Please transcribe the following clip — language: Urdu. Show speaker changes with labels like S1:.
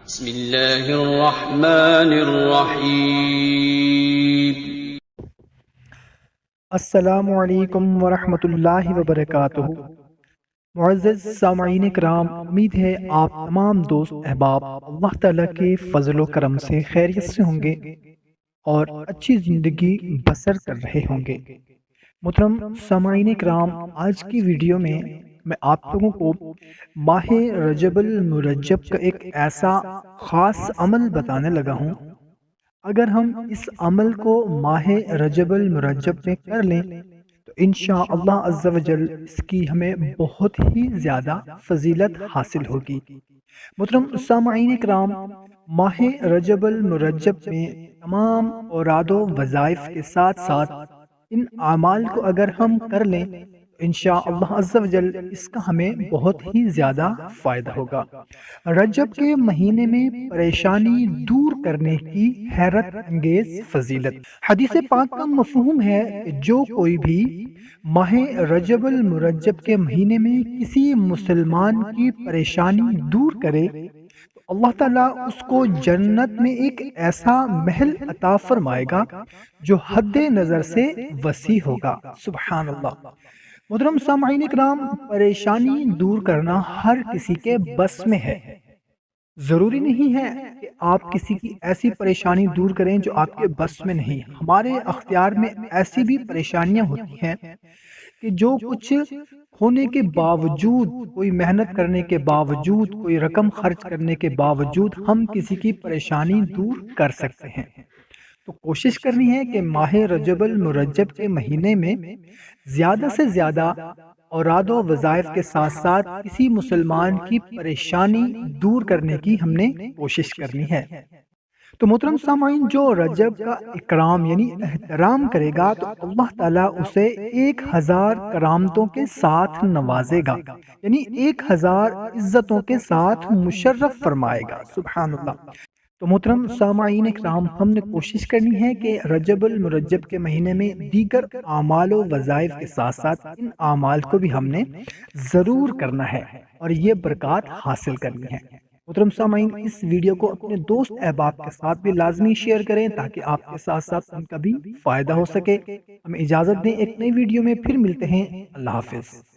S1: بسم اللہ الرحمن الرحیم۔
S2: السلام علیکم ورحمۃ اللہ وبرکاتہ۔ معزز سامعین کرام، امید ہے آپ تمام دوست احباب اللہ تعالیٰ کے فضل و کرم سے خیریت سے ہوں گے اور اچھی زندگی بسر کر رہے ہوں گے۔ محترم سامعین کرام، آج کی ویڈیو میں آپ لوگوں کو ماہ رجب المرجب کا ایک ایسا خاص عمل بتانے لگا ہوں، اگر ہم اس عمل کو ماہ رجب المرجب میں کر لیں تو انشاءاللہ عز و جل اس کی ہمیں بہت ہی زیادہ فضیلت حاصل ہوگی۔ محترم سامعین کرام، ماہ رجب المرجب میں تمام اوراد و وظائف کے ساتھ ساتھ ان اعمال کو اگر ہم کر لیں انشاءاللہ عز و جل اس کا ہمیں بہت ہی زیادہ فائدہ ہوگا۔ رجب کے مہینے میں پریشانی دور کرنے کی حیرت انگیز فضیلت۔ حدیث پاک کا مفہوم ہے کہ جو کوئی بھی ماہ رجب المرجب کے مہینے میں کسی مسلمان کی پریشانی دور کرے تو اللہ تعالیٰ اس کو جنت میں ایک ایسا محل عطا فرمائے گا جو حد نظر سے وسیع ہوگا۔ سبحان اللہ۔ محترم سامعین اکرام، پریشانی دور کرنا ہر کسی کے بس میں ہے۔ ضروری نہیں ہے کہ آپ کسی کی ایسی پریشانی دور کریں جو آپ کے بس میں نہیں۔ ہمارے اختیار میں ایسی بھی پریشانیاں ہوتی ہیں کہ جو کچھ ہونے کے باوجود، کوئی محنت کرنے کے باوجود، کوئی رقم خرچ کرنے کے باوجود ہم کسی کی پریشانی دور کر سکتے ہیں۔ تو کوشش کرنی ہے کہ ماہ رجب المرجب کے مہینے میں زیادہ سے زیادہ اوراد و وظائف کے ساتھ ساتھ کسی مسلمان کی پریشانی دور کرنے کی ہم نے کوشش کرنی ہے۔ تو محترم سامعین، جو رجب کا اکرام یعنی احترام کرے گا تو اللہ تعالیٰ اسے 1000 کرامتوں کے ساتھ نوازے گا، یعنی 1000 عزتوں کے ساتھ مشرف فرمائے گا۔ سبحان اللہ۔ تو محترم سامعین اکرام، ہم نے کوشش کرنی ہے کہ رجب المرجب کے مہینے میں دیگر اعمال و وظائف کے ساتھ ساتھ ان اعمال کو بھی ہم نے ضرور کرنا ہے اور یہ برکات حاصل کرنی ہے۔ محترم سامعین، اس ویڈیو کو اپنے دوست احباب کے ساتھ بھی لازمی شیئر کریں تاکہ آپ کے ساتھ ساتھ ان کا بھی فائدہ ہو سکے۔ ہمیں اجازت دیں، ایک نئی ویڈیو میں پھر ملتے ہیں۔ اللہ حافظ۔